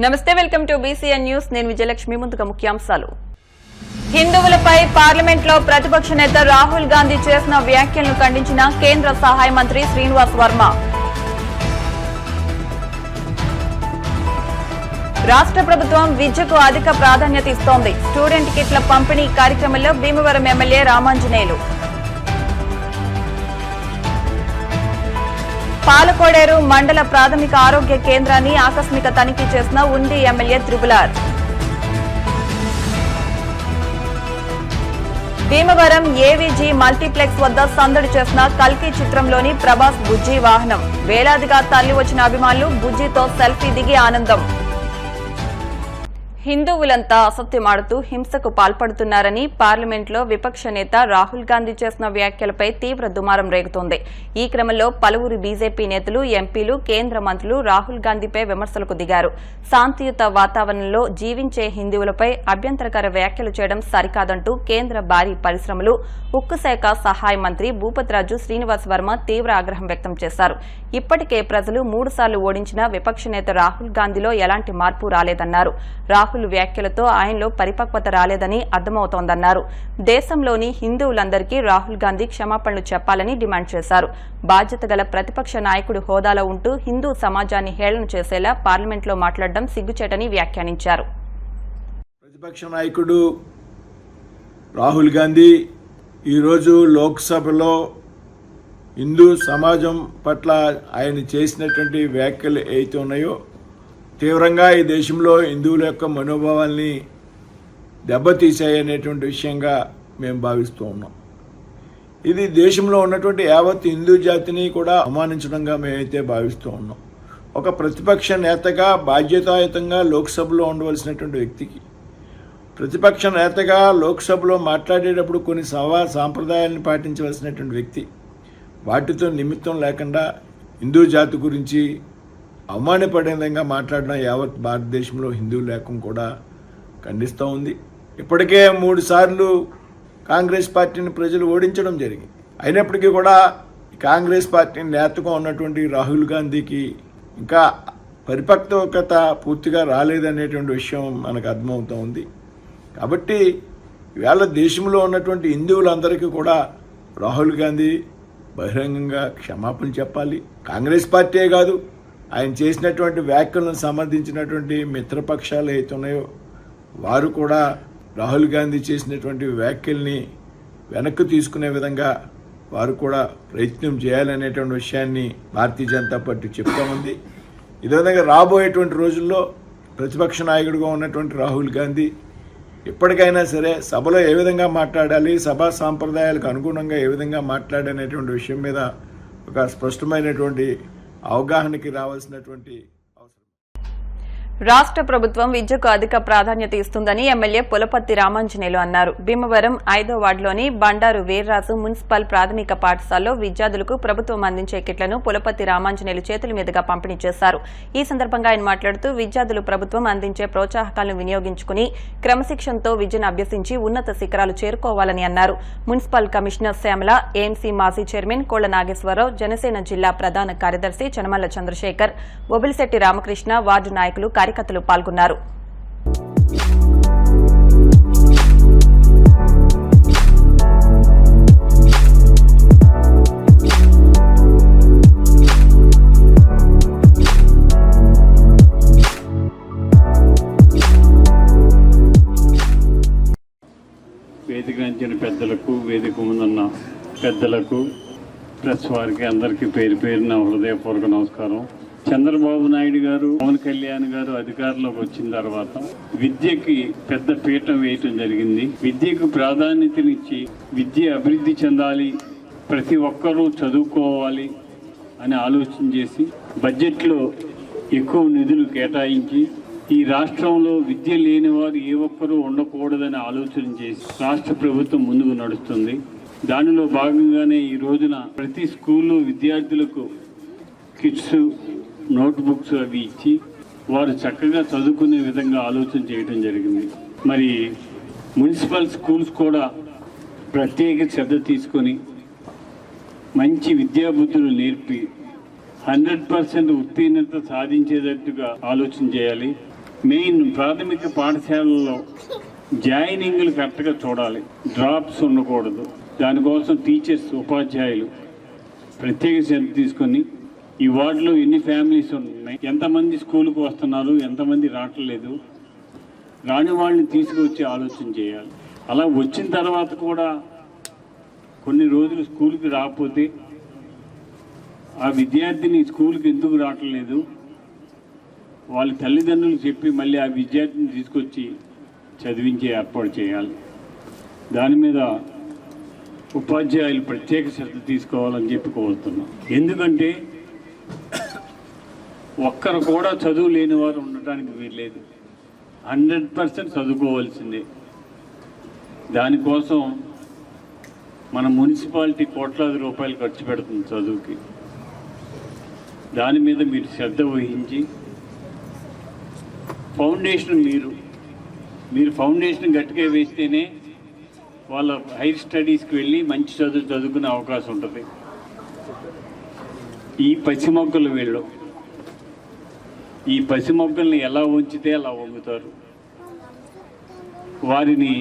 నమస్తే, welcome to BCN news. నేను విజయలక్ష్మి. ముందుగా ముఖ్యాంశాలు. హిందువులపై పార్లమెంట్లో ప్రతిపక్ష నేత రాహుల్ గాంధీ చేసిన వ్యాఖ్యలను ఖండించిన కేంద్ర సహాయ మంత్రి శ్రీనివాస్ వర్మ. రాష్ట్ర ప్రభుత్వం విద్యకు అధిక ప్రాధాన్యత ఇస్తోంది. స్టూడెంట్ కిట్ల పంపిణీ కార్యక్రమంలో భీమవరం ఎమ్మెల్యే రామాంజనేయులు. పాలకోడేరు మండల ప్రాథమిక ఆరోగ్య కేంద్రాన్ని ఆకస్మిక తనిఖీ చేసిన ఉండి MLA triple R. Bhimavaram AVG multiplex వద్ద సందడి చేసిన కల్కి చిత్రంలోని ప్రభాస్ బుజ్జి వాహనం. వేలాదిగా తరలి వచ్చిన అభిమానులు బుజ్జితో సెల్ఫీ దిగి ఆనందం. హిందువులంతా అసత్యమాడుతూ హింసకు పాల్పడుతున్నారని పార్లమెంట్లో విపక్ష నేత రాహుల్ గాంధీ చేసిన వ్యాఖ్యలపై తీవ్ర దుమారం రేగుతోంది. ఈ క్రమంలో పలువురు బీజేపీ నేతలు, ఎంపీలు, కేంద్ర మంత్రులు రాహుల్ గాంధీపై విమర్శలకు దిగారు. శాంతియుత వాతావరణంలో జీవించే హిందువులపై అభ్యంతరకర వ్యాఖ్యలు చేయడం సరికాదంటూ కేంద్ర భారీ పరిశ్రమలు, ఉక్కు శాఖ సహాయ మంత్రి భూపతిరాజు శ్రీనివాస్ వర్మ తీవ్ర ఆగ్రహం వ్యక్తం చేశారు. ఇప్పటికే ప్రజలు 3 సార్లు ఓడించిన విపక్ష నేత రాహుల్ గాంధీలో ఎలాంటి మార్పు రాలేదన్నారు. రాహుల్ వ్యాఖ్యలతో ఆయనలో పరిపక్వత రాలేదని అర్థమవుతోందన్నారు. దేశంలోని హిందువులందరికీ రాహుల్ గాంధీ క్షమాపణలు చెప్పాలని డిమాండ్ చేశారు. బాధ్యత గల ప్రతిపక్ష నాయకుడు హోదాలో ఉంటూ హిందూ సమాజాన్ని హేళన చేసేలా పార్లమెంట్లో మాట్లాడడం సిగ్గుచేటని వ్యాఖ్యానించారు. ప్రతిపక్ష నాయకుడు రాహుల్ గాంధీ ఈరోజు లోక్సభలో హిందూ సమాజం పట్ల ఆయన చేసినటువంటి వ్యాఖ్యలు ఏవైతే ఉన్నాయో తీవ్రంగా ఈ దేశంలో హిందువుల యొక్క మనోభావాల్ని దెబ్బతీసాయనేటువంటి విషయంగా మేము భావిస్తూ ఉన్నాం. ఇది దేశంలో ఉన్నటువంటి యావత్ హిందూ జాతిని కూడా అవమానించడంగా మేమైతే భావిస్తూ ఉన్నాం. ఒక ప్రతిపక్ష నేతగా బాధ్యతాయుతంగా లోక్సభలో ఉండవలసినటువంటి వ్యక్తికి, ప్రతిపక్ష నేతగా లోక్సభలో మాట్లాడేటప్పుడు కొన్ని సాంప్రదాయాలను పాటించవలసినటువంటి వ్యక్తి వాటితో నిమిత్తం లేకుండా హిందూ జాతి గురించి అవమానపడే విధంగా మాట్లాడడం యావత్ భారతదేశంలో హిందూ లేఖం కూడా ఖండిస్తూ ఉంది. ఇప్పటికే 3 సార్లు కాంగ్రెస్ పార్టీని ప్రజలు ఓడించడం జరిగింది. అయినప్పటికీ కూడా కాంగ్రెస్ పార్టీ నేతగా ఉన్నటువంటి రాహుల్ గాంధీకి ఇంకా పరిపక్వత పూర్తిగా రాలేదనేటువంటి విషయం మనకు అర్థమవుతూ ఉంది. కాబట్టి ఇవాళ దేశంలో ఉన్నటువంటి హిందువులందరికీ కూడా రాహుల్ గాంధీ బహిరంగంగా క్షమాపణ చెప్పాలి. కాంగ్రెస్ పార్టీయే కాదు, ఆయన చేసినటువంటి వ్యాఖ్యలను సమర్థించినటువంటి మిత్రపక్షాలు ఏతున్నాయో వారు కూడా రాహుల్ గాంధీ చేసినటువంటి వ్యాఖ్యల్ని వెనక్కి తీసుకునే విధంగా వారు కూడా ప్రయత్నం చేయాలనేటువంటి విషయాన్ని భారతీయ జనతా పార్టీ చెప్తా ఉంది. ఇదే విధంగా రాబోయేటువంటి రోజుల్లో ప్రతిపక్ష నాయకుడిగా ఉన్నటువంటి రాహుల్ గాంధీ ఎప్పటికైనా సరే సభలో ఏ విధంగా మాట్లాడాలి, సభా సాంప్రదాయాలకు అనుగుణంగా ఏ విధంగా మాట్లాడనేటువంటి విషయం మీద ఒక స్పష్టమైనటువంటి అవగాహనకి రావాల్సినటువంటి అవసరం. రాష్ట్ర ప్రభుత్వం విద్యకు అధిక ప్రాధాన్యత ఇస్తుందని ఎమ్మెల్యే పులపర్తి రామాంజనేయులు అన్నారు. భీమవరం 5వ వార్డులోని బండారు వీర్రాజు మున్సిపల్ ప్రాథమిక పాఠశాలలో విద్యార్థులకు ప్రభుత్వం అందించే కిట్లను పులపర్తి రామాంజనేయులు చేతుల మీదుగా పంపిణీ చేశారు. ఈ సందర్భంగా ఆయన మాట్లాడుతూ విద్యార్థులు ప్రభుత్వం అందించే ప్రోత్సాహకాలను వినియోగించుకుని క్రమశిక్షణతో విద్యను అభ్యసించి ఉన్నత శిఖరాలు చేరుకోవాలని అన్నారు. మున్సిపల్ కమిషనర్ శ్యామల, ఏఎంసీ మాజీ చైర్మన్ కోళ్ల నాగేశ్వరరావు, జనసేన జిల్లా ప్రధాన కార్యదర్శి చనమల్ల చంద్రశేఖర్, ఒబిలిశెట్టి రామకృష్ణ, వార్డు నాయకులు, కార్యకర్తలు పాల్గొన్నారు. వేదిక నుంచి పెద్దలకు, వేదిక ముందున్న పెద్దలకు, ప్రెస్ వారికి అందరికీ పేరు పేరున హృదయపూర్వక నమస్కారం. చంద్రబాబు నాయుడు గారు, పవన్ కళ్యాణ్ గారు అధికారంలోకి వచ్చిన తర్వాత విద్యకి పెద్ద పీఠం వేయటం జరిగింది. విద్యకు ప్రాధాన్యతనిచ్చి విద్య అభివృద్ధి చెందాలి, ప్రతి ఒక్కరూ చదువుకోవాలి అని ఆలోచన చేసి బడ్జెట్లో ఎక్కువ నిధులు కేటాయించి ఈ రాష్ట్రంలో విద్య లేని వారు ఏ ఒక్కరూ ఉండకూడదని ఆలోచన చేసి రాష్ట్ర ప్రభుత్వం ముందుకు నడుస్తుంది. దానిలో భాగంగానే ఈ రోజున ప్రతి స్కూల్లో విద్యార్థులకు కిట్స్, నోట్బుక్స్ అవి ఇచ్చి వారు చక్కగా చదువుకునే విధంగా ఆలోచన చేయడం జరిగింది. మరి మున్సిపల్ స్కూల్స్ కూడా ప్రత్యేక శ్రద్ధ తీసుకొని మంచి విద్యాబుద్ధులు నేర్పి 100% ఉత్తీర్ణత సాధించేటట్టుగా ఆలోచన చేయాలి. మెయిన్ ప్రాథమిక పాఠశాలల్లో జాయినింగ్లు కరెక్ట్గా చూడాలి, డ్రాప్స్ ఉండకూడదు. దానికోసం టీచర్స్, ఉపాధ్యాయులు ప్రత్యేక శ్రద్ధ తీసుకొని ఈ వార్డులో ఎన్ని ఫ్యామిలీస్ ఉన్నాయి, ఎంతమంది స్కూల్కి వస్తున్నారు, ఎంతమంది రావట్లేదు, రాని వాళ్ళని తీసుకువచ్చి ఆలోచన చేయాలి. అలా వచ్చిన తర్వాత కూడా కొన్ని రోజులు స్కూల్కి రాకపోతే ఆ విద్యార్థిని స్కూల్కి ఎందుకు రావట్లేదు వాళ్ళ తల్లిదండ్రులు చెప్పి మళ్ళీ ఆ విద్యార్థిని తీసుకొచ్చి చదివించే ఏర్పాటు చేయాలి. దాని మీద ఉపాధ్యాయులు ప్రత్యేక శ్రద్ధ తీసుకోవాలని చెప్పి కోరుతున్నాం. ఎందుకంటే ఒక్కరు కూడా చదువు లేని వారు ఉండటానికి వీల్లేదు. 100% చదువుకోవాల్సిందే. దానికోసం మన మున్సిపాలిటీ కోట్లాది రూపాయలు ఖర్చు పెడుతుంది చదువుకి. దాని మీద మీరు శ్రద్ధ వహించి ఫౌండేషన్ మీరు ఫౌండేషన్ గట్టిగా వేస్తేనే వాళ్ళ హైర్ స్టడీస్కి వెళ్ళి మంచి చదువుకునే అవకాశం ఉంటుంది. ఈ పసి మొక్కలు ఈ పసి మొక్కల్ని ఎలా ఉంచితే అలా వంగుతారు. వారిని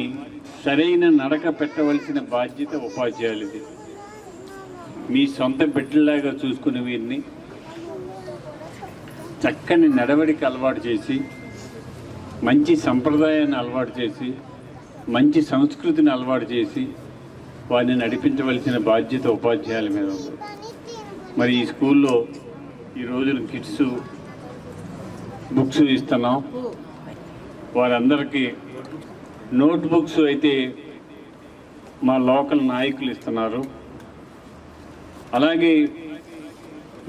సరైన నడక పెట్టవలసిన బాధ్యత ఉపాధ్యాయులది. మీ సొంత బిడ్డలాగా చూసుకునే వీరిని చక్కని నడవడికి అలవాటు చేసి, మంచి సంప్రదాయాన్ని అలవాటు చేసి, మంచి సంస్కృతిని అలవాటు చేసి వారిని నడిపించవలసిన బాధ్యత ఉపాధ్యాయుల మీద ఉంది. మరి ఈ స్కూల్లో ఈ రోజున కిట్స్, బుక్స్ ఇస్తున్నాం. వారందరికీ నోట్ బుక్స్ అయితే మా లోకల్ నాయకులు ఇస్తున్నారు. అలాగే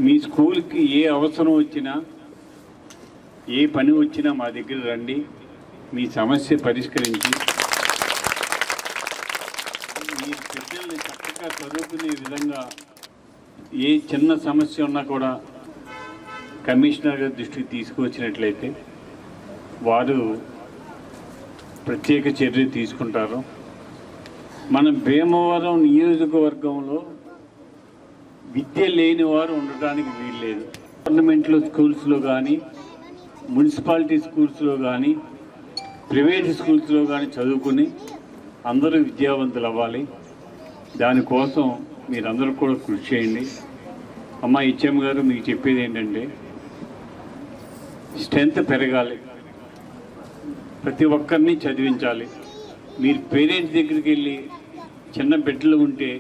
మీ స్కూల్కి ఏ అవసరం వచ్చినా, ఏ పని వచ్చినా మా దగ్గర రండి. మీ సమస్య పరిష్కరించి మీ బిడ్డల్ని చక్కగా చదువుకునే విధంగా ఏ చిన్న సమస్య ఉన్నా కూడా కమిషనర్ గారి దృష్టికి తీసుకువచ్చినట్లయితే వారు ప్రత్యేక చర్య తీసుకుంటారు. మన భీమవరం నియోజకవర్గంలో విద్య లేని వారు ఉండటానికి వీల్లేదు. గవర్నమెంట్లో స్కూల్స్లో కానీ, మున్సిపాలిటీ స్కూల్స్లో కానీ, ప్రైవేట్ స్కూల్స్లో కానీ చదువుకుని అందరూ విద్యావంతులు అవ్వాలి. దానికోసం మీరందరూ కూడా కృషి చేయండి. అమ్మ ఇచ్చమ్మ గారు, మీకు చెప్పేది ఏంటంటే స్ట్రెంత్ పెరగాలి, ప్రతి ఒక్కరిని చదివించాలి. మీరు పేరెంట్స్ దగ్గరికి వెళ్ళి చిన్న బిడ్డలు ఉంటే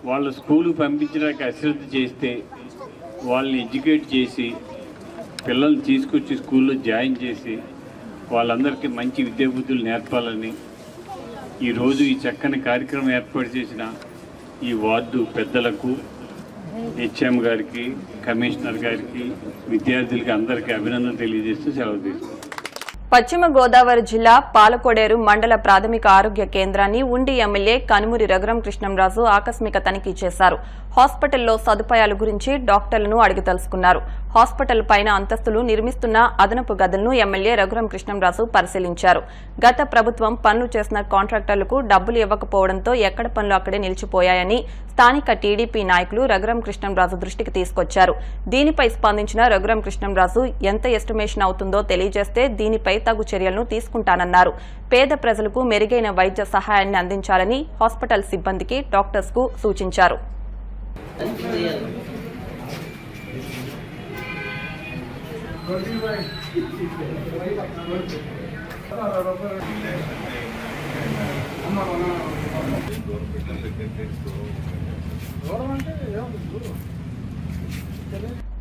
వాళ్ళ స్కూల్కి పంపించడానికి అశ్రద్ధ చేస్తే వాళ్ళని ఎడ్యుకేట్ చేసి పిల్లల్ని తీసుకొచ్చి స్కూల్లో జాయిన్ చేసి వాళ్ళందరికీ మంచి విద్యాబుద్ధులు నేర్పాలని ఈరోజు ఈ చక్కని కార్యక్రమం ఏర్పాటు చేసిన ఈ వార్డు పెద్దలకు, హెచ్ఎం గారికి, కమిషనర్ గారికి, విద్యార్థులకి అందరికీ అభినందనలు తెలియజేస్తూ సెలవు తీసుకుంటాం. పశ్చిమ గోదావరి జిల్లా పాలకోడేరు మండల ప్రాథమిక ఆరోగ్య కేంద్రాన్ని ఉండి ఎమ్మెల్యే కనుమూరి రఘురామ కృష్ణంరాజు ఆకస్మిక తనిఖీ చేశారు. హాస్పిటల్లో సదుపాయాల గురించి డాక్టర్లను అడిగి తెలుసుకున్నారు. హాస్పిటల్ పైన అంతస్తులు నిర్మిస్తున్న అదనపు గదులను ఎమ్మెల్యే రఘురామ కృష్ణంరాజు పరిశీలించారు. గత ప్రభుత్వం పనులు చేసిన కాంట్రాక్టర్లకు డబ్బులు ఇవ్వకపోవడంతో ఎక్కడ పనులు అక్కడే నిలిచిపోయాయని స్థానిక టీడీపీ నాయకులు రఘురామ కృష్ణంరాజు దృష్టికి తీసుకొచ్చారు. దీనిపై స్పందించిన రఘురామ కృష్ణంరాజు ఎంత ఎస్టిమేషన్ అవుతుందో తెలియజేస్తే దీనిపై తగు చర్యలను తీసుకుంటానన్నారు. పేద ప్రజలకు మెరుగైన వైద్య సహాయాన్ని అందించాలని హాస్పిటల్ సిబ్బందికి, డాక్టర్స్ కు సూచించారు.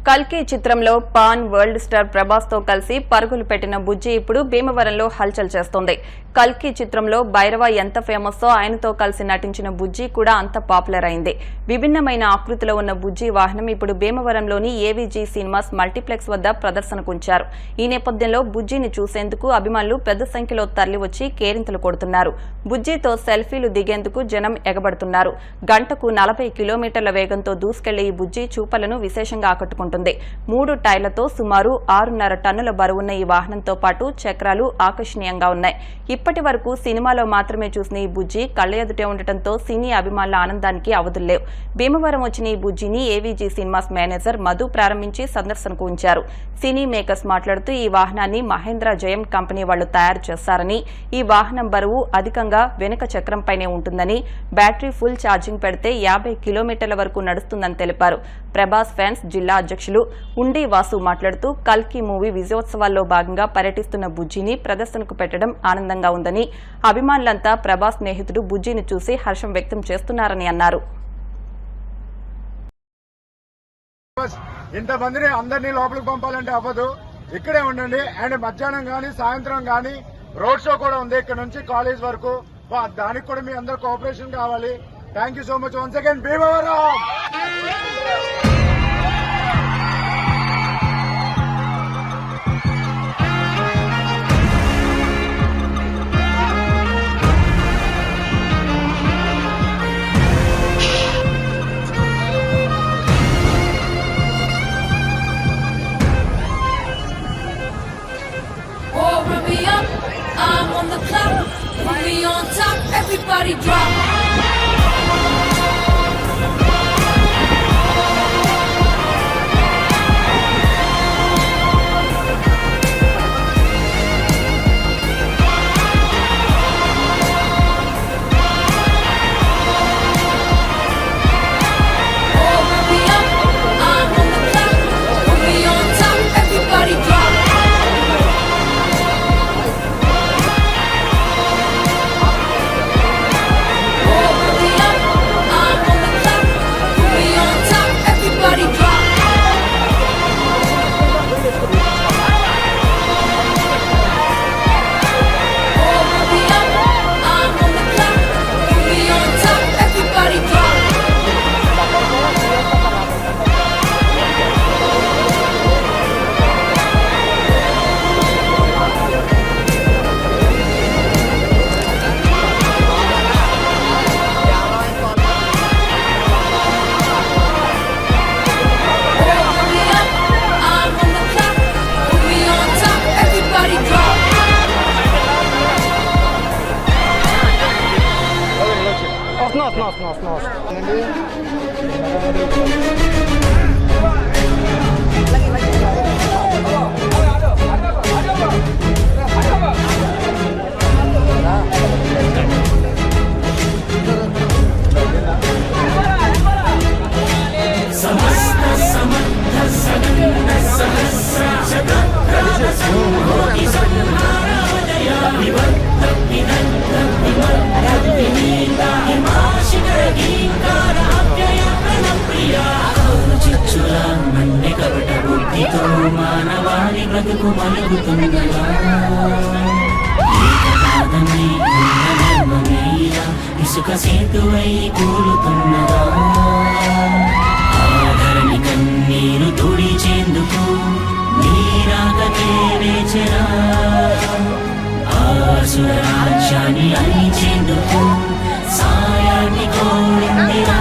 కల్కి చిత్రంలో పాన్ వరల్డ్ స్టార్ ప్రభాస్ తో కలిసి పరుగులు పెట్టిన బుజ్జి ఇప్పుడు భీమవరంలో హల్చల్ చేస్తోంది. కల్కి చిత్రంలో భైరవ ఎంత ఫేమస్సో ఆయనతో కలిసి నటించిన బుజ్జి కూడా అంత పాపులర్ అయింది. విభిన్నమైన ఆకృతిలో ఉన్న బుజ్జి వాహనం ఇప్పుడు భీమవరంలోని ఏవీజీ సినిమాస్ మల్టీప్లెక్స్ వద్ద ప్రదర్శనకుంచారు. ఈ నేపథ్యంలో బుజ్జిని చూసేందుకు అభిమానులు పెద్ద సంఖ్యలో తరలివచ్చి కేరింతలు కొడుతున్నారు. బుజ్జితో సెల్ఫీలు దిగేందుకు జనం ఎగబడుతున్నారు. గంటకు 40 కిలోమీటర్ల వేగంతో దూసుకెళ్లే ఈ బుజ్జి చూపలను విశేషంగా ఆకట్టుకుంటుంది. ఉంటుంది. 3 టైర్లతో సుమారు 6.5 టన్నుల బరువున్న ఈ వాహనంతో పాటు చక్రాలు ఆకర్షణీయంగా ఉన్నాయి. ఇప్పటి వరకు సినిమాలో మాత్రమే చూసిన ఈ బుజ్జి కళ్ల ఎదుటే ఉండటంతో సినీ అభిమానుల ఆనందానికి అవధుల్లేవు. భీమవరం వచ్చిన ఈ బుజ్జిని ఏవీజీ సినిమాస్ మేనేజర్ మధు ప్రారంభించి సందర్శనకు ఉంచారు. సినీ మేకర్స్ మాట్లాడుతూ ఈ వాహనాన్ని మహేంద్ర జయం కంపెనీ వాళ్లు తయారు చేస్తారని, ఈ వాహనం బరువు అధికంగా వెనుక చక్రంపైనే ఉంటుందని, బ్యాటరీ ఫుల్ ఛార్జింగ్ పెడితే 50 కిలోమీటర్ల వరకు నడుస్తుందని తెలిపారు. ప్రభాస్ ఫ్యాన్స్ జిల్లా అధ్యక్షులు ఉండి వాసు మాట్లాడుతూ కల్కి మూవీ విజయోత్సవాల్లో భాగంగా పర్యటిస్తున్న బుజ్జిని ప్రదర్శనకు పెట్టడం ఆనందంగా ఉందని, అభిమానులంతా ప్రభాస్ స్నేహితుడు బుజ్జిని చూసి హర్షం వ్యక్తం చేస్తున్నారని అన్నారు. ఇంతమందిని అందరినీ లోపలికి పంపాలంటే అవ్వదు, ఇక్కడే ఉండండి. అండ్ మధ్యాహ్నం గానీ సాయంత్రం గానీ రోడ్ షో కూడా ఉంది ఇక్కడ నుంచి కాలేజ్ వరకు. దానికి కూడా మీ అందరు కోఆపరేషన్ కావాలి. Thank you so much once again Bhimavaram. I'm on the clock, put me on top, everybody drop. మానవాళి బ్రతుకు మలుగుతున్నదా ఇసుక సేతువై కూలుతున్నదా ఆదరణి కన్నీరు తుడిచేందుకు నీరాకనే వేచరా ఆసుర రాజ్యాన్ని అణిచేందుకు సాయాన్ని కోరిందిరా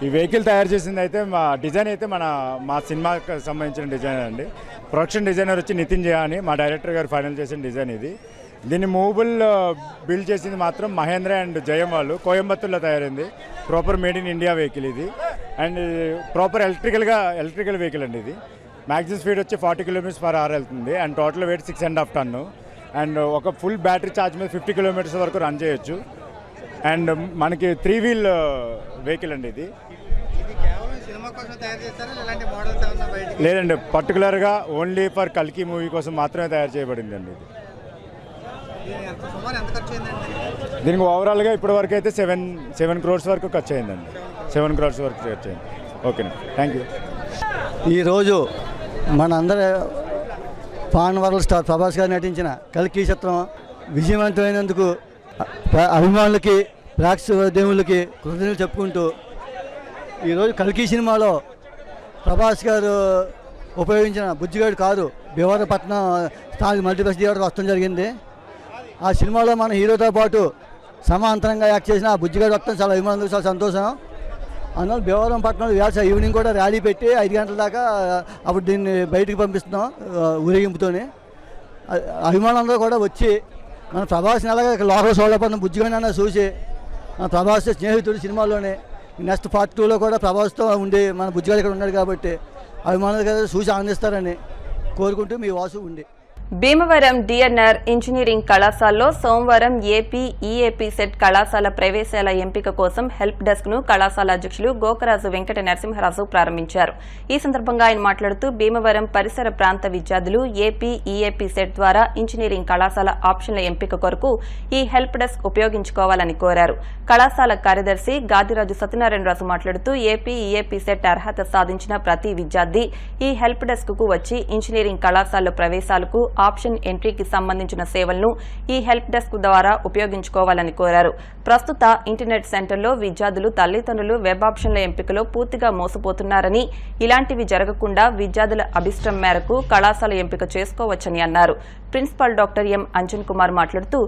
ఈ వెహికల్ తయారు చేసింది అయితే మా డిజైన్ అయితే మా సినిమాకి సంబంధించిన డిజైన్ అండి. ప్రొడక్షన్ డిజైనర్ వచ్చి నితిన్ జయా అని మా డైరెక్టర్ గారు ఫైనల్ చేసిన డిజైన్ ఇది. దీన్ని మూవబుల్ బిల్డ్ చేసింది మాత్రం మహేంద్ర అండ్ జయం వాళ్ళు, కోయంబత్తూర్లో తయారైంది. Proper made in India vehicle ఇది. అండ్ ప్రాపర్ ఎలక్ట్రికల్ వెహికల్ అండి ఇది. మ్యాక్సిమం స్పీడ్ వచ్చి 40 km/h వెళ్తుంది. And total weight 6.5 tonne. And ఒక ఫుల్ బ్యాటరీ ఛార్జ్ మీద 50 km వరకు రన్ చేయొచ్చు. అండ్ మనకి 3 wheel వెహికల్ అండి ఇది. లేదండి, పర్టికులర్గా ఓన్లీ ఫర్ కల్కి మూవీ కోసం మాత్రమే తయారు చేయబడింది అండి ఇది. దీనికి ఓవరాల్గా ఇప్పటి వరకు అయితే 7 crores వరకు ఖర్చు అయిందండి. 7 crores వరకు ఖర్చు అయింది. ఓకేనా, థ్యాంక్ యూ. ఈరోజు మనందరి పాన్ వరల్డ్ స్టార్ ప్రభాస్ గారు నటించిన కల్కి చిత్రం విజయవంతమైనందుకు అభిమానులకి, ప్రేక్షక దేవుళ్ళకి కృతజ్ఞతలు చెప్పుకుంటూ ఈరోజు కల్కి సినిమాలో ప్రభాస్ గారు ఉపయోగించిన బుజ్జిగాడు కారు భీమవరపట్నం స్థానిక మల్టీప్లెక్స్ థియేటర్ వస్తడం జరిగింది. ఆ సినిమాలో మన హీరోతో పాటు సమాంతరంగా యాక్ట్ చేసిన ఆ బుజ్జిగాడు వస్తాం చాలా అభిమానులకు చాలా సంతోషం. అందువల్ల భీమవరం పట్టణంలో వేస ఈవినింగ్ కూడా ర్యాలీ పెట్టి 5 గంటల దాకా అప్పుడు దీన్ని బయటికి పంపిస్తున్నాం ఊరేగింపుతోనే. అభిమానులందరూ కూడా వచ్చి మన ప్రభాస్ని అలాగే లోకల్ సోళ్ళపట్నం బుజ్జిగాడిని చూసి మన ప్రభాస్ స్నేహితుడు సినిమాలోనే నెక్స్ట్ పార్ట్ 2లో కూడా ప్రభాస్తో ఉండి మన బుజ్జిగాడు ఇక్కడ ఉన్నాడు కాబట్టి అభిమానులు చూసి ఆనందిస్తారని కోరుకుంటూ మీ వాసు ఉండి. భీమవరం డిఎన్ఆర్ ఇంజనీరింగ్ కళాశాలలో సోమవారం ఏపీ ఈఏపీ సెట్ కళాశాల ప్రవేశాల ఎంపిక కోసం హెల్ప్ డెస్క్ ను కళాశాల అధ్యక్షులు గోకరాజు వెంకట నరసింహరాజు ప్రారంభించారు. ఈ సందర్భంగా ఆయన మాట్లాడుతూ భీమవరం పరిసర ప్రాంత విద్యార్థులు ఏపీ ఈఏపీ సెట్ ద్వారా ఇంజనీరింగ్ కళాశాల ఆప్షన్ల ఎంపిక కొరకు ఈ హెల్ప్ డెస్క్ ఉపయోగించుకోవాలని కోరారు. కళాశాల కార్యదర్శి గాదిరాజు సత్యనారాయణరాజు మాట్లాడుతూ ఏపీ ఈఏపీ సెట్ అర్హత సాధించిన ప్రతి విద్యార్థి ఈ హెల్ప్ డెస్క్ కు వచ్చి ఇంజనీరింగ్ కళాశాల ప్రవేశాలకు ఆప్షన్ ఎంట్రీకి సంబంధించిన సేవలను ఈ హెల్ప్ డెస్క్ ద్వారా ఉపయోగించుకోవాలని కోరారు. ప్రస్తుత ఇంటర్నెట్ సెంటర్లో విద్యార్థులు తల్లిదండ్రులు వెబ్ ఆప్షన్ల ఎంపికలో పూర్తిగా మోసపోతున్నారని, ఇలాంటివి జరగకుండా విద్యార్థుల అభిష్టం మేరకు కళాశాల ఎంపిక చేసుకోవచ్చని అన్నారు. Principal doctor M Anjan Kumar మాట్లాడుతూ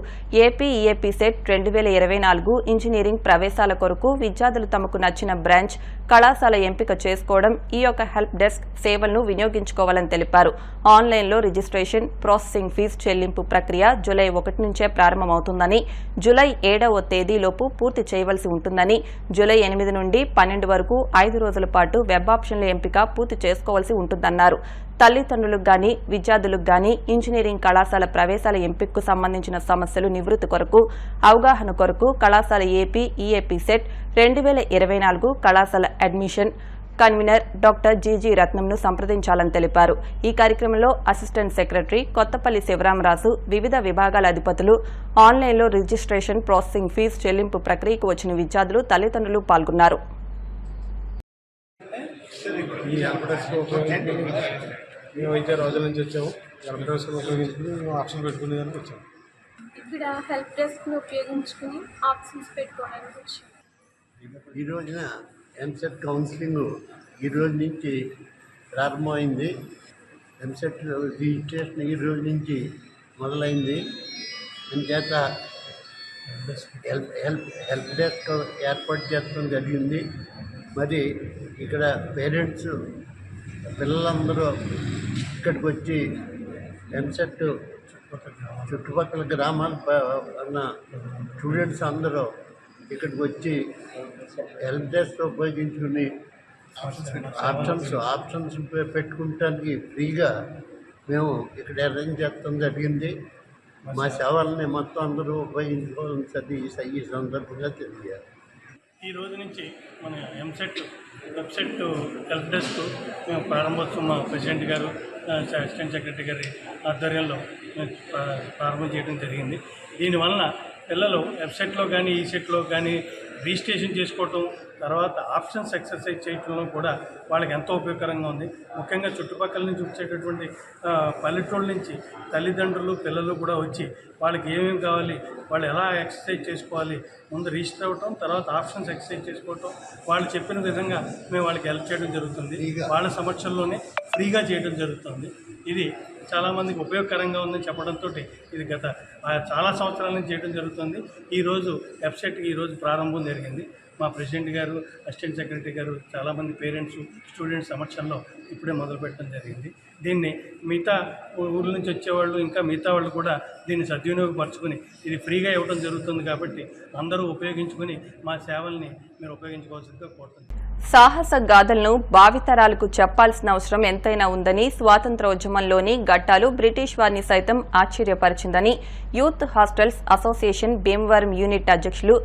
ఏపీ ఈఏపీ సెట్ 2024 ఇంజనీరింగ్ ప్రవేశాల కొరకు విద్యార్థులు తమకు నచ్చిన బ్రాంచ్ కళాశాల ఎంపిక చేసుకోవడం, ఈ యొక్క హెల్ప్ డెస్క్ సేవలను వినియోగించుకోవాలని తెలిపారు. ఆన్లైన్లో రిజిస్ట్రేషన్, ప్రాసెసింగ్ ఫీజు చెల్లింపు ప్రక్రియ జూలై 1 నుంచే ప్రారంభమవుతుందని, జూలై 7వ తేదీలోపు పూర్తి చేయవలసి ఉంటుందని, జూలై 8 నుండి 12 వరకు 5 రోజుల పాటు వెబ్ ఆప్షన్ల ఎంపిక పూర్తి చేసుకోవాల్సి ఉంటుందన్నారు. తల్లిదండ్రులకు గాని విద్యార్థులకు గాని ఇంజనీరింగ్ కళాశాల ప్రవేశాల ఎంపికకు సంబంధించిన సమస్యలు నివృత్తి కొరకు, అవగాహన కొరకు కళాశాల ఏపీ ఈఏపీ సెట్ 2024 కళాశాల అడ్మిషన్ కన్వీనర్ డాక్టర్ జీజీ రత్నంను సంప్రదించాలని తెలిపారు. ఈ కార్యక్రమంలో అసిస్టెంట్ సెక్రటరీ కొత్తపల్లి శివరామరాజు, వివిధ విభాగాల అధిపతులు, ఆన్లైన్లో రిజిస్ట్రేషన్, ప్రాసెసింగ్ ఫీజు చెల్లింపు ప్రక్రియకు వచ్చిన విద్యార్థులు, తల్లిదండ్రులు పాల్గొన్నారు. మేము అయితే రోజుల నుంచి వచ్చాము. హెల్ప్ డెస్క్ ఉపయోగించుకుని మేము ఆప్షన్ పెట్టుకునే దానికి వచ్చాము. ఇక్కడ హెల్ప్ డెస్క్ని ఉపయోగించుకుని ఆప్షన్స్ పెట్టుకోవడానికి వచ్చాము. ఈ రోజున ఎంసెట్ కౌన్సిలింగ్ ఈ రోజు నుంచి ప్రారంభమైంది. ఎంసెట్ రిజిస్ట్రేషన్ ఈ రోజు నుంచి మొదలైంది. అందుచేత హెల్ప్ డెస్క్ ఏర్పాటు చేయడం జరిగింది. మరి ఇక్కడ పేరెంట్స్ పిల్లలందరూ ఇక్కడికి వచ్చి ఎంసెట్ చుట్టుపక్కల గ్రామాల ఉన్న స్టూడెంట్స్ అందరూ ఇక్కడికి వచ్చి హెల్ప్ డెస్క్ ఉపయోగించుకుని ఆప్షన్స్ పెట్టుకుంటానికి ఫ్రీగా మేము ఇక్కడ అరేంజ్ చేయడం జరిగింది. మా సేవల్ని మొత్తం అందరూ ఉపయోగించుకోవాలని ఈ సందర్భంగా తెలియాలి. ఈ రోజు నుంచి మన ఎంసెట్ వెబ్సైట్ హెల్ప్ డెస్క్ మేము ప్రారంభోత్సవం మా ప్రెసిడెంట్ గారు, అసిస్టెంట్ సెక్రటరీ గారి ఆధ్వర్యంలో ప్రారంభం చేయడం జరిగింది. దీనివల్ల పిల్లలు వెబ్సైట్లో కానీ ఈ సెట్లో కానీ రిజిస్ట్రేషన్ చేసుకోవటం, తర్వాత ఆప్షన్స్ ఎక్సర్సైజ్ చేయడంలో కూడా వాళ్ళకి ఎంతో ఉపయోగకరంగా ఉంది. ముఖ్యంగా చుట్టుపక్కల నుంచి వచ్చేటటువంటి పల్లెటూళ్ళ నుంచి తల్లిదండ్రులు, పిల్లలు కూడా వచ్చి వాళ్ళకి ఏమేమి కావాలి, వాళ్ళు ఎలా ఎక్సర్సైజ్ చేసుకోవాలి, ముందు రిజిస్టర్ అవ్వటం, తర్వాత ఆప్షన్స్ ఎక్సర్సైజ్ చేసుకోవటం, వాళ్ళు చెప్పిన విధంగా మేము వాళ్ళకి హెల్ప్ చేయడం జరుగుతుంది. వాళ్ళ సమక్షంలోనే ఫ్రీగా చేయడం జరుగుతుంది. ఇది చాలామందికి ఉపయోగకరంగా ఉందని చెప్పడంతో ఇది గత చాలా సంవత్సరాల నుంచి చేయడం జరుగుతుంది. ఈరోజు వెబ్సైట్కి ఈరోజు ప్రారంభం జరిగింది. మా ప్రెసిడెంట్ గారు, అసిస్టెంట్ సెక్రటరీ గారు, చాలామంది పేరెంట్స్, స్టూడెంట్స్ సమక్షంలో ఇప్పుడే మొదలుపెట్టడం జరిగింది. దీన్ని మిగతా ఊర్ల నుంచి వచ్చేవాళ్ళు, ఇంకా మిగతా వాళ్ళు కూడా దీన్ని సద్వినియోగపరచుకొని ఇది ఫ్రీగా ఇవ్వడం జరుగుతుంది కాబట్టి అందరూ ఉపయోగించుకొని మా సేవల్ని మీరు ఉపయోగించుకోవాల్సిందిగా కోరుతున్నాను. సాహస గాథలను భావితరాలకు చెప్పాల్సిన అవసరం ఎంతైనా ఉందని స్వాతంత్ర్యోద్యమంలోని ఘట్టాలు బ్రిటిష్ వారిని సైతం ఆశ్చర్యపరిచిందని youth hostels association Bhimavaram unit అధ్యక్షులు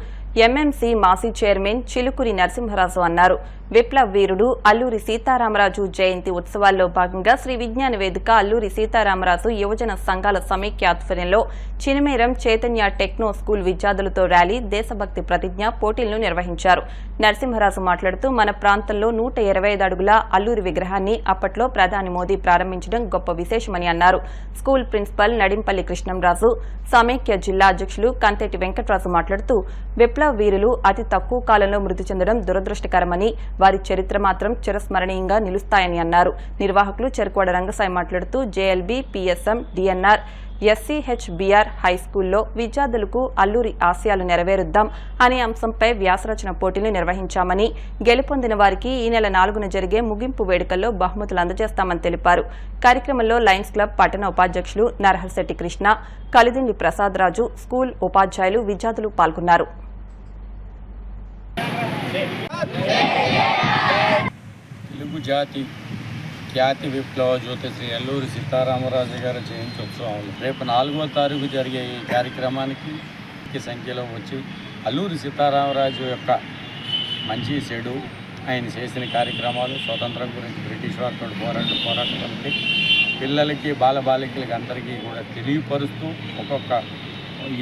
ఎంఎంసీ మాజీ చైర్మన్ చిలుకూరి నరసింహరాజు అన్నారు. విప్లవ వీరుడు అల్లూరి సీతారామరాజు జయంతి ఉత్సవాల్లో భాగంగా శ్రీ విజ్ఞాన వేదిక అల్లూరి సీతారామరాజు యువజన సంఘాల సమైక్య ఆధ్వర్యంలో చినమేరం చైతన్య టెక్నో స్కూల్ విద్యార్థులతో ర్యాలీ, దేశభక్తి ప్రతిజ్ఞ పోటీలను నిర్వహించారు. నరసింహరాజు మాట్లాడుతూ మన ప్రాంతంలో 125 అడుగుల అల్లూరి విగ్రహాన్ని అప్పట్లో ప్రధాని మోదీ ప్రారంభించడం గొప్ప విశేషమని అన్నారు. స్కూల్ ప్రిన్సిపల్ నడింపల్లి కృష్ణంరాజు, సమైక్య జిల్లా అధ్యక్షులు కంతెటి వెంకటరాజు మాట్లాడుతూ విప్లవ వీరులు అతి తక్కువ కాలంలో మృతి చెందడం దురదృష్టకరమని, వారి చరిత్ర మాత్రం చిరస్మరణీయంగా నిలుస్తాయని అన్నారు. నిర్వాహకులు చెరుకువాడ రంగసాయి మాట్లాడుతూ జేఎల్బీ, పీఎస్ఎం, డిఎన్ఆర్, ఎస్సీహెచ్బీఆర్ హైస్కూల్లో విద్యార్థులకు అల్లూరి ఆశయాలు నెరవేరుద్దాం అనే అంశంపై వ్యాసరచన పోటీలు నిర్వహించామని, గెలుపొందిన వారికి ఈ నెల 4న జరిగే ముగింపు వేడుకల్లో బహుమతులు అందజేస్తామని తెలిపారు. కార్యక్రమంలో లయన్స్ క్లబ్ పట్టణ ఉపాధ్యక్షులు నరహల్శెట్టి కృష్ణ, కలిదిండి ప్రసాదరాజు, స్కూల్ ఉపాధ్యాయులు, విద్యార్థులు పాల్గొన్నారు. తెలుగు జాతి ఖ్యాతి విప్లవ జ్యోతి శ్రీ అల్లూరి సీతారామరాజు గారి జయంతి ఉత్సవాలు రేపు 4వ తారీఖు జరిగే ఈ కార్యక్రమానికి సంఖ్యలో వచ్చి అల్లూరి సీతారామరాజు యొక్క మంచి చెడు, ఆయన చేసిన కార్యక్రమాలు, స్వతంత్రం గురించి బ్రిటిష్ వారితో పోరాటానికి పిల్లలకి, బాలబాలికలకి అందరికీ కూడా తెలియపరుస్తూ ఒక్కొక్క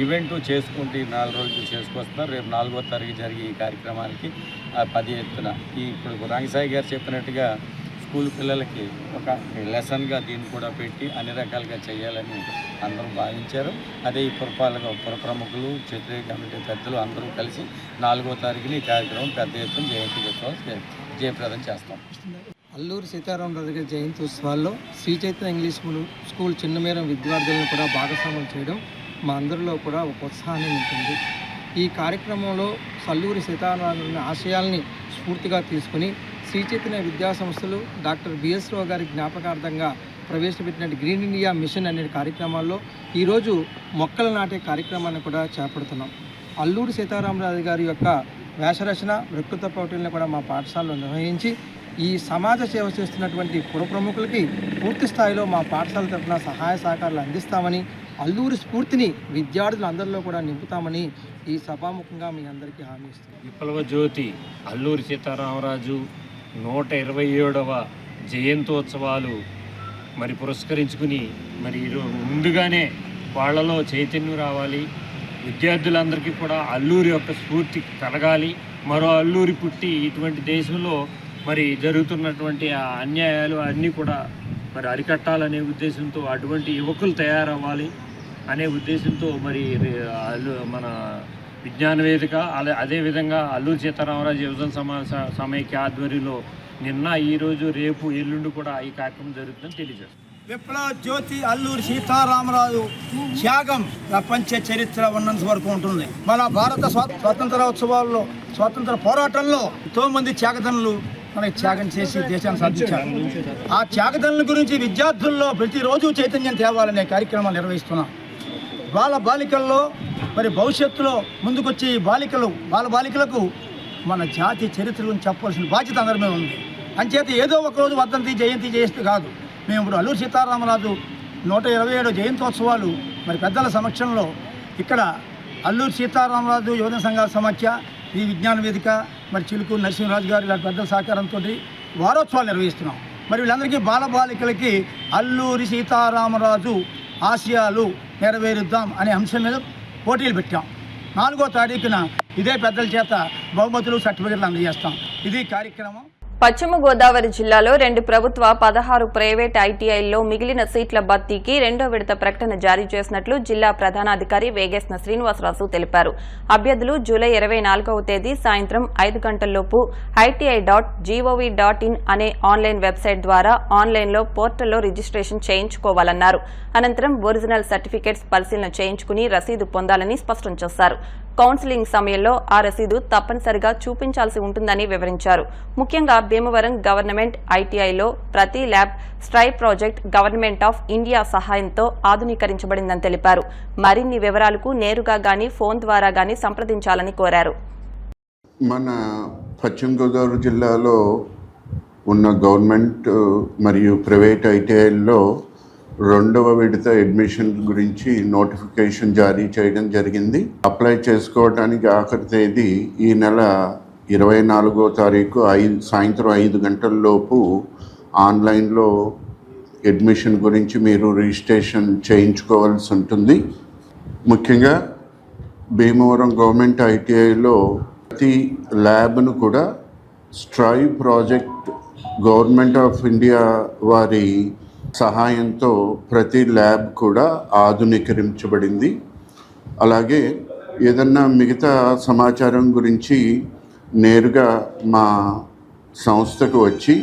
ఈవెంట్ చేసుకుంటూ 4 రోజులు చేసుకొస్తున్నారు. రేపు 4వ తారీఖు జరిగే ఈ కార్యక్రమానికి 10 ఎత్తున ఇప్పుడు రంగసాయి గారు చెప్పినట్టుగా స్కూల్ పిల్లలకి ఒక లెసన్గా దీన్ని కూడా పెట్టి అన్ని రకాలుగా చేయాలని అందరూ భావించారు. అదే ఈ పుర ప్రముఖులు, క్షత్రియ కమిటీ పెద్దలు అందరూ కలిసి 4వ తారీఖున ఈ కార్యక్రమం పెద్ద ఎత్తున జయంతి ఉత్సవం జయప్రదం చేస్తాం. అల్లూరి సీతారామరాజు గారి జయంతి ఉత్సవాల్లో శ్రీ చైతన్య ఇంగ్లీష్ స్కూల్ చిన్నమేరం విద్యార్థులను కూడా భాగస్వామ్యం చేయడం మా అందరిలో కూడా ఒక ఉత్సాహాన్ని ఉంటుంది. ఈ కార్యక్రమంలో అల్లూరి సీతారామరాజు ఆశయాల్ని స్ఫూర్తిగా తీసుకుని శ్రీ చైతన్య విద్యా సంస్థలు డాక్టర్ బిఎస్ రావు గారి జ్ఞాపకార్థంగా ప్రవేశపెట్టిన గ్రీన్ ఇండియా మిషన్ అనే కార్యక్రమాల్లో ఈరోజు మొక్కలు నాటే కార్యక్రమాన్ని కూడా చేపడుతున్నాం. అల్లూరి సీతారామరాజు గారి యొక్క వేషరచన, వక్తృత్వ పోటీలను కూడా మా పాఠశాలలో నిర్వహించి ఈ సమాజ సేవ చేస్తున్నటువంటి పుర ప్రముఖులకి పూర్తి స్థాయిలో మా పాఠశాల తరఫున సహాయ సహకారాలు అందిస్తామని, అల్లూరి స్ఫూర్తిని విద్యార్థులందరిలో కూడా నింపుతామని ఈ సభాముఖంగా మీ అందరికీ హామీ ఇస్తున్నాం. విప్లవ జ్యోతి అల్లూరి సీతారామరాజు 127వ జయంతోత్సవాలు పురస్కరించుకుని ముందుగానే వాళ్ళలో చైతన్యం రావాలి, విద్యార్థులందరికీ కూడా అల్లూరి యొక్క స్ఫూర్తి కలగాలి, మరో అల్లూరి పుట్టి ఇటువంటి దేశంలో జరుగుతున్నటువంటి ఆ అన్యాయాలు అన్నీ కూడా అరికట్టాలనే ఉద్దేశంతో అటువంటి యువకులు తయారవ్వాలి అనే ఉద్దేశంతో మన విజ్ఞాన వేదిక అదేవిధంగా అల్లూరి సీతారామరాజు యువజన సమైక్య ఆధ్వర్యంలో నిన్న, ఈరోజు, రేపు, ఎల్లుండి కూడా ఈ కార్యక్రమం జరుగుతుందని తెలియజేస్తాం. విప్లవ జ్యోతి అల్లూరి సీతారామరాజు త్యాగం ప్రపంచ చరిత్ర ఉన్నంత వరకు ఉంటుంది. మన భారత స్వాతంత్రోత్సవాల్లో, స్వాతంత్ర పోరాటంలో ఎంతోమంది త్యాగదనులు మనకి త్యాగం చేసి దేశాన్ని సాధించారు. ఆ త్యాగదనుల గురించి విద్యార్థుల్లో ప్రతిరోజు చైతన్యం తేవాలనే కార్యక్రమాలు నిర్వహిస్తున్నాం. బాలికల్లో భవిష్యత్తులో ముందుకొచ్చి బాలికలకు మన జాతి చరిత్ర గురించి చెప్పాల్సిన బాధ్యత అందరి మీద ఉంది. అంచేత ఏదో ఒకరోజు వర్ధంతి, జయంతి చేస్తే కాదు. మేము ఇప్పుడు అల్లూరి సీతారామరాజు 127 జయంతోత్సవాలు పెద్దల సమక్షంలో ఇక్కడ అల్లూరి సీతారామరాజు యువజన సంఘాల సమాఖ్య, ఈ విజ్ఞాన వేదిక, చిలుకూరు నరసింహరాజు గారు ఇలాంటి పెద్దల సహకారంతో వారోత్సవాలు నిర్వహిస్తున్నాం. వీళ్ళందరికీ బాలబాలికలకి అల్లూరి సీతారామరాజు ఆశయాలు నెరవేరుద్దాం అనే అంశం మీద పోటీలు పెట్టాం. 4వ తారీఖున ఇదే పెద్దల చేత బహుమతులు, సర్టిఫికెట్లు అందజేస్తాం. ఇది కార్యక్రమం. పశ్చిమ గోదావరి జిల్లాలో 2 ప్రభుత్వ 16 ప్రైవేట్ ఐటీఐల్లో మిగిలిన సీట్ల భర్తీకి 2వ విడత ప్రకటన జారీ చేసినట్లు జిల్లా ప్రధానాధికారి వేగేశ్న శ్రీనివాసరాజు తెలిపారు. అభ్యర్థులు జూలై 24వ తేదీ సాయంత్రం 5 గంటల్లోపు ITI.gov.in అనే ఆన్లైన్ వెబ్సైట్ ద్వారా ఆన్లైన్లో పోర్టల్లో రిజిస్ట్రేషన్ చేయించుకోవాలన్నారు. అనంతరం ఒరిజినల్ సర్టిఫికెట్స్ పరిశీలన చేయించుకుని రసీదు పొందాలని స్పష్టం చేశారు. కౌన్సిలింగ్ సమయంలో ఆ రసీదు తప్పనిసరిగా చూపించాల్సి ఉంటుందని వివరించారు. ముఖ్యంగా భీమవరం గవర్నమెంట్ ఐటీఐలో ప్రతి ల్యాబ్ స్ట్రై ప్రాజెక్ట్ గవర్నమెంట్ ఆఫ్ ఇండియా సహాయంతో ఆధునీకరించబడిందని తెలిపారు. మరిన్ని వివరాలకు నేరుగా గానీ ఫోన్ ద్వారా గానీ సంప్రదించాలని కోరారు. మన పశ్చిమ గోదావరి జిల్లాలో ఉన్న గవర్నమెంట్ మరియు ప్రైవేట్ ఐటీఐల్లో 2వ విడత అడ్మిషన్ గురించి నోటిఫికేషన్ జారీ చేయడం జరిగింది. అప్లై చేసుకోవడానికి ఆఖరి తేదీ ఈ నెల 24వ తారీఖు సాయంత్రం 5 గంటల్లోపు ఆన్లైన్లో అడ్మిషన్ గురించి మీరు రిజిస్ట్రేషన్ చేయించుకోవాల్సి ఉంటుంది. ముఖ్యంగా భీమవరం గవర్నమెంట్ ఐటీఐలో ప్రతి ల్యాబ్ను కూడా స్ట్రై ప్రాజెక్ట్ గవర్నమెంట్ ఆఫ్ ఇండియా వారి సహాయంతో ప్రతి ల్యాబ్ కూడా ఆధునీకరించబడింది. అలాగే ఏదన్నా మిగతా సమాచారం గురించి నేరుగా మా సంస్థకు వచ్చి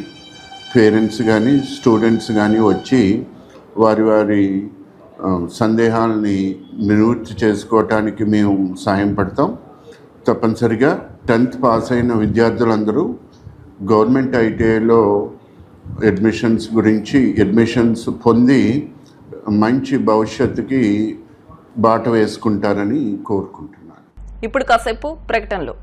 పేరెంట్స్ కానీ స్టూడెంట్స్ కానీ వచ్చి వారి సందేహాలని నివృత్తి చేసుకోవటానికి మేము సాయం పడతాం. తప్పనిసరిగా 10th పాస్ అయిన విద్యార్థులందరూ గవర్నమెంట్ ఐటీఐలో అడ్మిషన్స్ పొంది మంచి భవిష్యత్తుకి బాట వేసుకుంటారని కోరుకుంటున్నాను. ఇప్పుడు కాసేపు ప్రకటనలు.